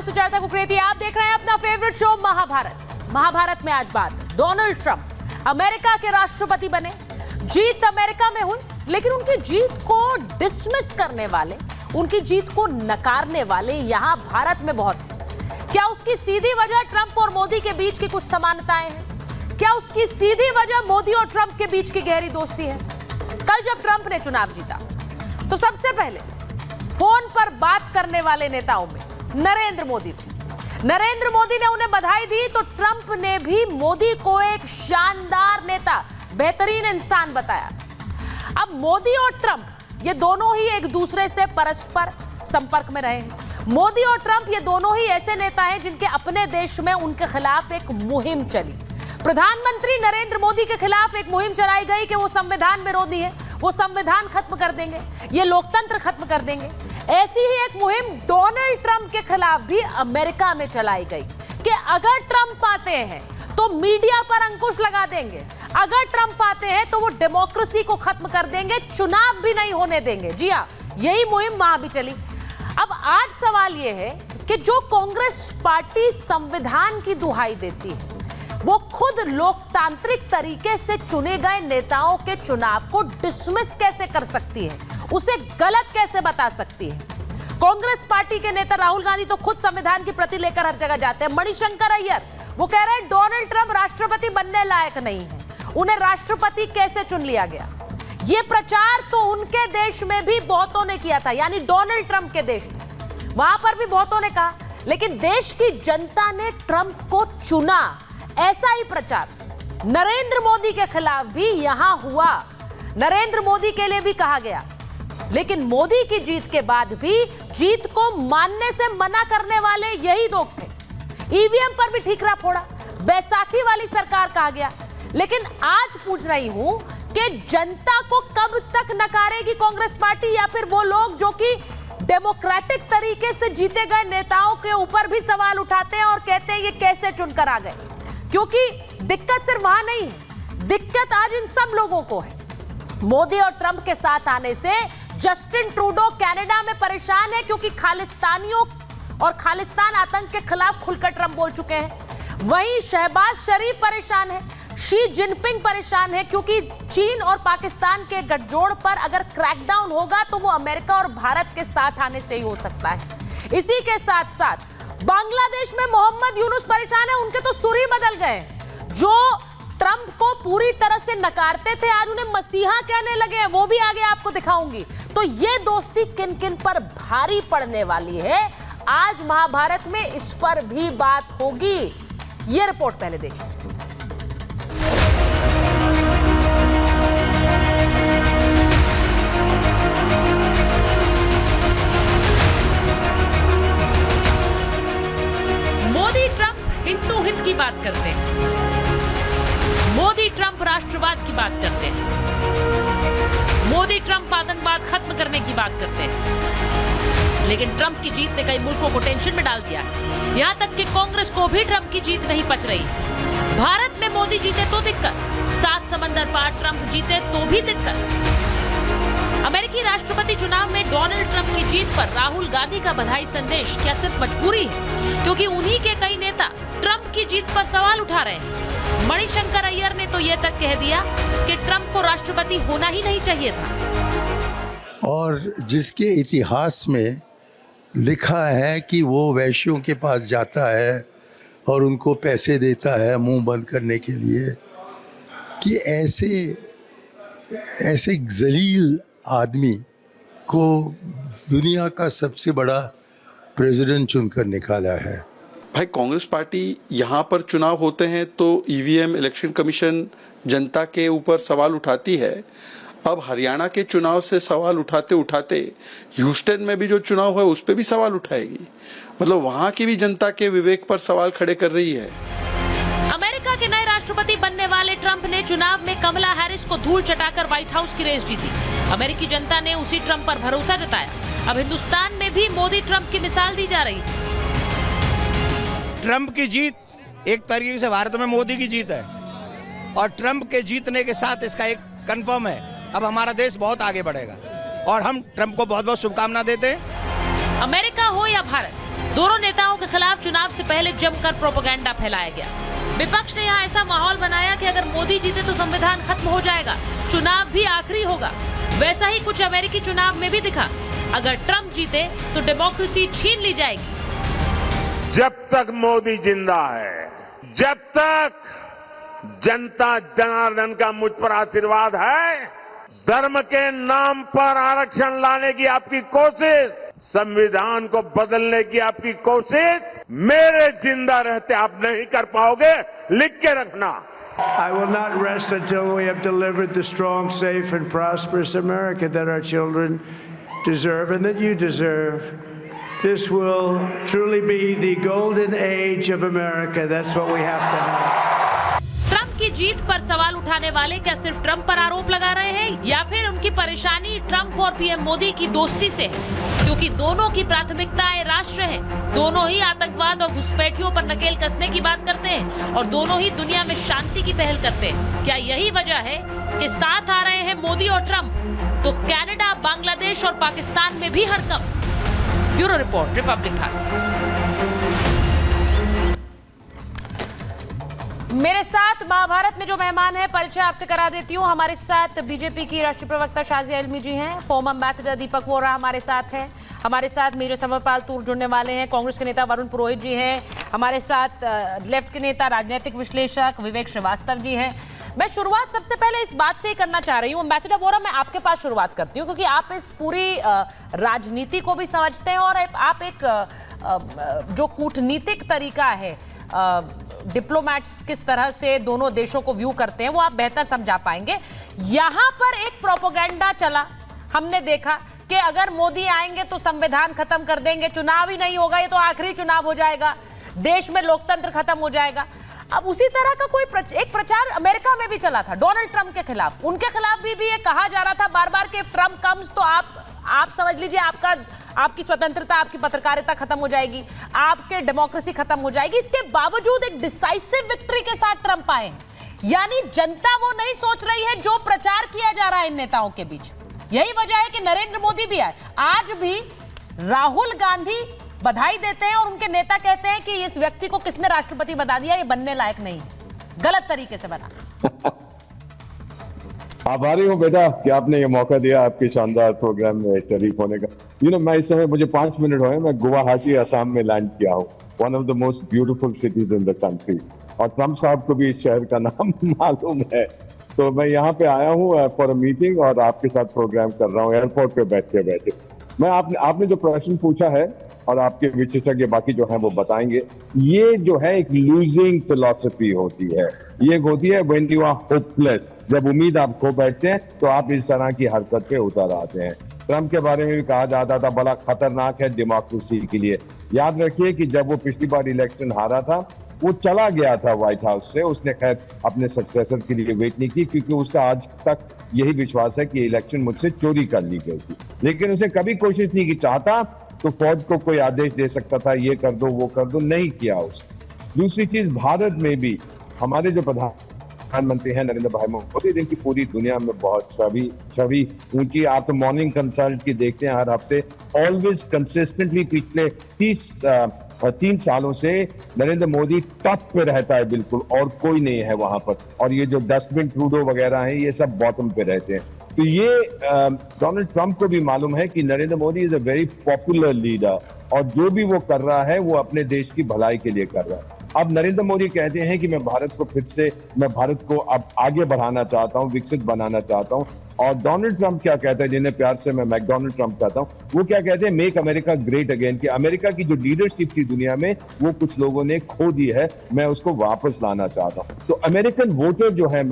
हूं सुजाता कुकरेती। आप देख रहे हैं अपना फेवरेट शो महाभारत। महाभारत में आज बात डोनाल्ड ट्रंप अमेरिका के राष्ट्रपति बने। जीत अमेरिका में हुई, लेकिन उनकी जीत को डिसमिस करने वाले, उनकी जीत को नकारने वाले यहां भारत में बहुत हैं। क्या उसकी सीधी वजह ट्रंप और मोदी के बीच की कुछ समानताएं हैं? क्या उसकी सीधी वजह मोदी और ट्रंप के बीच की गहरी दोस्ती है? कल जब ट्रंप ने चुनाव जीता तो सबसे पहले फोन पर बात करने वाले नेताओं में नरेंद्र मोदी थे। नरेंद्र मोदी ने उन्हें बधाई दी तो ट्रंप ने भी मोदी को एक शानदार नेता, बेहतरीन इंसान बताया। अब मोदी और ट्रंप ये दोनों ही एक दूसरे से परस्पर संपर्क में रहे हैं। मोदी और ट्रंप ये दोनों ही ऐसे नेता हैं जिनके अपने देश में उनके खिलाफ एक मुहिम चली। प्रधानमंत्री नरेंद्र मोदी के खिलाफ एक मुहिम चलाई गई कि वो संविधान विरोधी है, वो संविधान खत्म कर देंगे, ये लोकतंत्र खत्म कर देंगे। ऐसी ही एक मुहिम डोनाल्ड ट्रंप के खिलाफ भी अमेरिका में चलाई गई कि अगर ट्रंप आते हैं तो मीडिया पर अंकुश लगा देंगे, अगर ट्रंप आते हैं तो वो डेमोक्रेसी को खत्म कर देंगे, चुनाव भी नहीं होने देंगे। जी हाँ, यही मुहिम वहां भी चली। अब आज सवाल यह है कि जो कांग्रेस पार्टी संविधान की दुहाई देती है, वो खुद लोकतांत्रिक तरीके से चुने गए नेताओं के चुनाव को डिसमिस कैसे कर सकती है, उसे गलत कैसे बता सकती है? कांग्रेस पार्टी के नेता राहुल गांधी तो खुद संविधान की प्रति लेकर हर जगह जाते हैं। मणिशंकर अय्यर वो कह रहे हैं डोनाल्ड ट्रंप राष्ट्रपति बनने लायक नहीं है, उन्हें राष्ट्रपति कैसे चुन लिया गया। यह प्रचार तो उनके देश में भी बहुतों ने किया था, यानी डोनाल्ड ट्रंप के देश में, वहां पर भी बहुतों ने कहा, लेकिन देश की जनता ने ट्रंप को चुना। ऐसा ही प्रचार नरेंद्र मोदी के खिलाफ भी यहां हुआ, नरेंद्र मोदी के लिए भी कहा गया। लेकिन मोदी की जीत के बाद भी जीत को मानने से मना करने वाले यही लोग थे। ईवीएम पर भी ठीकरा फोड़ा, बैसाखी वाली सरकार कहा गया। लेकिन आज पूछ रही हूं कि जनता को कब तक नकारेगी कांग्रेस पार्टी, या फिर वो लोग जो कि डेमोक्रेटिक तरीके से जीते गए नेताओं के ऊपर भी सवाल उठाते हैं और कहते हैं ये कैसे चुनकर आ गए। क्योंकि दिक्कत सिर्फ वहां नहीं है, दिक्कत आज इन सब लोगों को है। मोदी और ट्रंप के साथ आने से जस्टिन ट्रूडो कनाडा में परेशान है, क्योंकि खालिस्तानियों और खालिस्तान आतंक के खिलाफ खुलकर ट्रंप बोल चुके हैं। वहीं शहबाज शरीफ परेशान है, शी जिनपिंग परेशान है, क्योंकि चीन और पाकिस्तान के गठजोड़ पर अगर क्रैकडाउन होगा तो वो अमेरिका और भारत के साथ आने से ही हो सकता है। इसी के साथ साथ बांग्लादेश में मोहम्मद यूनुस परेशान है, उनके तो सुर ही बदल गए। जो ट्रंप को पूरी तरह से नकारते थे आज उन्हें मसीहा कहने लगे हैं, वो भी आगे आपको दिखाऊंगी। तो ये दोस्ती किन किन पर भारी पड़ने वाली है, आज महाभारत में इस पर भी बात होगी। ये रिपोर्ट पहले देखिए। मोदी ट्रंप हिंदू हिंद की बात करते हैं, मोदी ट्रंप राष्ट्रवाद की बात करते हैं, मोदी ट्रंप आतंकवाद खत्म करने की बात करते हैं। लेकिन ट्रंप की जीत ने कई मुल्कों को टेंशन में डाल दिया है, यहां तक कि कांग्रेस को भी ट्रंप की जीत नहीं पच रही। भारत में मोदी जीते तो दिक्कत, 7 समंदर पार ट्रंप जीते तो भी दिक्कत। अमेरिकी राष्ट्रपति चुनाव में डोनाल्ड ट्रंप की जीत पर राहुल गांधी का बधाई संदेश क्या सिर्फ मजबूरी है, क्योंकि उन्हीं के कई नेता ट्रंप की जीत पर सवाल उठा रहे हैं। मणिशंकर अय्यर ने तो यह तक कह दिया कि ट्रंप को राष्ट्रपति होना ही नहीं चाहिए था। और जिसके इतिहास में लिखा है कि वो वैश्यों के पास जाता है और उनको पैसे देता है मुंह बंद करने के लिए, कि ऐसे जलील आदमी को दुनिया का सबसे बड़ा प्रेसिडेंट चुनकर निकाला है। भाई कांग्रेस पार्टी यहाँ पर चुनाव होते हैं तो ईवीएम, इलेक्शन कमीशन जनता के ऊपर सवाल उठाती है। अब हरियाणा के चुनाव से सवाल उठाते उठाते ह्यूस्टन में भी जो चुनाव है उस पर भी सवाल उठाएगी। मतलब वहाँ की भी जनता के विवेक पर सवाल खड़े कर रही है। अमेरिका के नए राष्ट्रपति बनने वाले ट्रंप ने चुनाव में कमला हैरिस को धूल चटाकर व्हाइट हाउस की रेस जीती। अमेरिकी जनता ने उसी ट्रंप पर भरोसा जताया। अब हिंदुस्तान में भी मोदी ट्रंप की मिसाल दी जा रही है। ट्रंप की जीत एक तरीके से भारत में मोदी की जीत है, और ट्रंप के जीतने के साथ इसका एक कंफर्म है, अब हमारा देश बहुत आगे बढ़ेगा और हम ट्रंप को बहुत बहुत शुभकामना देते हैं। अमेरिका हो या भारत, दोनों नेताओं के खिलाफ चुनाव से पहले जमकर प्रोपेगेंडा फैलाया गया। विपक्ष ने यहाँ ऐसा माहौल बनाया कि अगर मोदी जीते तो संविधान खत्म हो जाएगा, चुनाव भी आखिरी होगा। वैसा ही कुछ अमेरिकी चुनाव में भी दिखा। अगर ट्रंप जीते तो डेमोक्रेसी छीन ली जाएगी। जब तक मोदी जिंदा है, जब तक जनता जनार्दन का मुझ पर आशीर्वाद है, धर्म के नाम पर आरक्षण लाने की आपकी कोशिश, संविधान को बदलने की आपकी कोशिश मेरे जिंदा रहते आप नहीं कर पाओगे, लिख के रखना। I will not rest until we have delivered the strong, safe, and prosperous America that our children deserve and that you deserve. This will truly be the golden age of America. That's what we have to have. Trump की जीत पर सवाल उठाने वाले क्या सिर्फ Trump पर आरोप लगा रहे हैं या फिर उनकी परेशानी ट्रंप और पीएम मोदी की दोस्ती से है? क्योंकि दोनों की प्राथमिकताएं राष्ट्र है, दोनों ही आतंकवाद और घुसपैठियों पर नकेल कसने की बात करते हैं और दोनों ही दुनिया में शांति की पहल करते हैं। क्या यही वजह है कि साथ आ रहे हैं मोदी और ट्रंप? तो कनाडा, बांग्लादेश और पाकिस्तान में भी हड़कंप। Bureau report, Republic Bharat. मेरे साथ महाभारत में जो मेहमान है परिचय आपसे करा देती हूँ। हमारे साथ बीजेपी की राष्ट्रीय प्रवक्ता शाजिया इल्मी जी हैं, फॉर्मर एम्बेसडर दीपक वोरा हमारे साथ हैं, हमारे साथ मेजर समरपाल तूर जुड़ने वाले हैं, कांग्रेस के नेता वरुण पुरोहित जी हैं, हमारे साथ लेफ्ट के नेता राजनीतिक विश्लेषक विवेक श्रीवास्तव जी हैं। मैं शुरुआत सबसे पहले इस बात से ही करना चाह रही हूँ, एम्बेसडर वोरा मैं आपके पास शुरुआत करती हूँ क्योंकि आप इस पूरी राजनीति को भी समझते हैं और आप एक जो कूटनीतिक तरीका है, डिप्लोमैट्स किस तरह से दोनों देशों को व्यू करते हैं वो आप बेहतर समझा पाएंगे। यहां पर एक प्रोपेगेंडा चला, हमने देखा कि अगर मोदी आएंगे तो संविधान खत्म कर देंगे, चुनाव ही नहीं होगा, ये तो आखिरी चुनाव हो जाएगा, देश में लोकतंत्र खत्म हो जाएगा। अब उसी तरह का कोई एक प्रचार अमेरिका में भी चला था डोनाल्ड ट्रंप के खिलाफ, उनके खिलाफ भी ये कहा जा रहा था बार बार कि इफ ट्रंप कम्स तो आप समझ लीजिए आपकी स्वतंत्रता, आपकी पत्रकारिता खत्म हो जाएगी, आपके डेमोक्रेसी खत्म हो जाएगी। इसके बावजूद एक डिसाइसिव विक्ट्री के साथ ट्रंप आए हैं, यानी जनता वो नहीं सोच रही है जो प्रचार किया जा रहा है इन नेताओं के बीच। यही वजह है कि नरेंद्र मोदी भी आए। आज भी राहुल गांधी बधाई देते हैं और उनके नेता कहते हैं कि इस व्यक्ति को किसने राष्ट्रपति बना दिया, ये बनने लायक नहीं, गलत तरीके से बना। आभारी हूँ बेटा कि आपने ये मौका दिया आपके शानदार प्रोग्राम में शरीक होने का। मैं इस समय मुझे 5 मिनट हुए, मैं गुवाहाटी असम में लैंड किया हूँ, one of the most beautiful cities in the country, और ट्रंप साहब को भी इस शहर का नाम मालूम है। तो मैं यहाँ पे आया हूँ फॉर अ मीटिंग और आपके साथ प्रोग्राम कर रहा हूँ एयरपोर्ट पे बैठे। मैं आपने जो प्रश्न पूछा है और आपके विशेषज्ञ बाकी जो हैं वो बताएंगे, ये जो है एक लूजिंग फिलॉसफी होती है। ये होती है व्हेन यू आर होपलेस, जब उम्मीद आप खो बैठते हैं तो आप इस तरह की हरकत पे उतर आते हैं। ट्रंप के बारे में भी कहा जाता था बड़ा खतरनाक है डेमोक्रेसी के लिए। याद रखिए कि जब वो पिछली बार इलेक्शन हारा था वो चला गया था व्हाइट हाउस से, उसने खैर अपने सक्सेसर के लिए वेट नहीं की क्योंकि उसका आज तक यही विश्वास है कि इलेक्शन मुझसे चोरी कर ली गई थी। लेकिन उसने कभी कोशिश नहीं की, चाहता तो फौज को कोई आदेश दे सकता था, ये कर दो वो कर दो, नहीं किया उसने। दूसरी चीज, भारत में भी हमारे जो प्रधानमंत्री हैं नरेंद्र भाई मोदी, जिनकी पूरी दुनिया में बहुत छवि ऊंची, आप तो मॉर्निंग कंसल्ट की देखते हैं हर हफ्ते, ऑलवेज कंसिस्टेंटली पिछले 3 सालों से नरेंद्र मोदी टॉप पे रहता है बिल्कुल, और कोई नहीं है वहां पर। और ये जो डस्टबिन ट्रूडो वगैरह हैं ये सब बॉटम पे रहते हैं। तो ये डोनाल्ड ट्रंप को भी मालूम है कि Narendra Modi is a very popular leader, और जो भी वो कर रहा है वो अपने देश की भलाई के लिए कर रहा है। अब नरेंद्र मोदी कहते हैं कि मैं भारत को अब आगे बढ़ाना चाहता हूं, विकसित बनाना चाहता हूं। और डोनाल्ड ट्रंप क्या कहता है, जिन्हें प्यार से मैं मैकडोनाल्ड ट्रंप कहता हूं, वो क्या कहते हैं, मेक अमेरिका ग्रेट अगेन, कि अमेरिका की जो लीडरशिप थी दुनिया में वो कुछ लोगों ने खो दी है, मैं उसको वापस लाना चाहता हूं। तो अमेरिकन वोटर जो है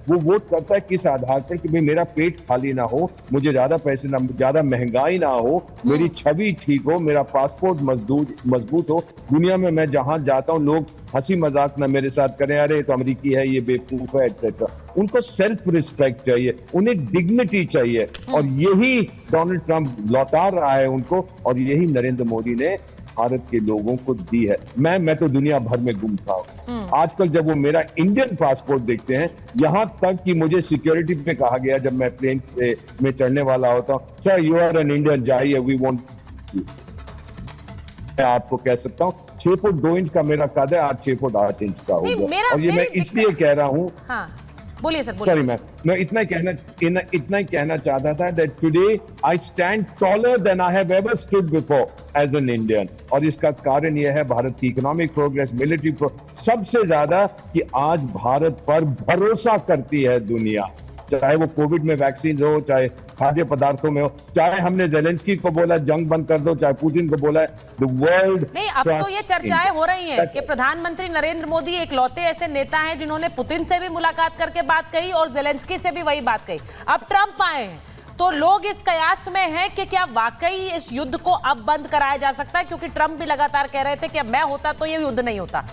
वो वोट करता है किस आधार पर, कि भाई मेरा पेट खाली ना हो, मुझे ज्यादा पैसे ना, ज्यादा महंगाई ना हो, मेरी छवि ठीक हो, मेरा पासपोर्ट मजबूत हो, दुनिया में मैं जहां जाता हूं लोग हंसी मजाक ना मेरे साथ करें, अरे तो अमेरिकी है, ये बेवकूफ है, एटसेट्रा। उनको सेल्फ रिस्पेक्ट चाहिए, उन्हें डिग्निटी चाहिए, और यही डोनाल्ड ट्रंप लौटा रहा है उनको, और यही नरेंद्र मोदी ने भारत के लोगों को दी है। मैं तो दुनिया भर में घूमता हूं। आजकल जब वो मेरा इंडियन पासपोर्ट देखते हैं, यहां तक कि मुझे सिक्योरिटी में कहा गया जब मैं प्लेन में चढ़ने वाला होता हूं, sir you are an Indian, जाइए, वी वांट यू। मैं आपको कह सकता हूँ 6 फुट 2 इंच का मेरा कद है, आज 6 फुट 8 इंच का हो नहीं, गया। और ये मैं मेरी इसलिए कह रहा हूँ, हाँ बोलिए सर, बोलिए। सॉरी मैं इतना ही कहना चाहता था that today I stand taller than I have ever stood before as an Indian. और इसका कारण यह है भारत की इकोनॉमिक प्रोग्रेस, मिलिट्री प्रोग्रेस, सबसे ज्यादा कि आज भारत पर भरोसा करती है दुनिया, चाहे वो कोविड में वैक्सीन हो, चाहे खाद्य पदार्थों में हो, चाहे हमने जेलेंस्की को बोला जंग बंद कर दो, चाहे पुतिन को बोला द वर्ल्ड। नहीं, अब तो ये चर्चाएं हो रही हैं कि प्रधानमंत्री नरेंद्र मोदी एक लौते ऐसे नेता हैं जिन्होंने पुतिन से भी मुलाकात करके बात कही और जेलेंस्की से भी वही बात कही। अब ट्रंप आए हैं तो लोग इस कयास में हैं कि क्या वाकई इस युद्ध को अब बंद कराया जा सकता है, क्योंकि ट्रंप भी लगातार कह रहे थे कि अब मैं होता तो ये युद्ध नहीं होता।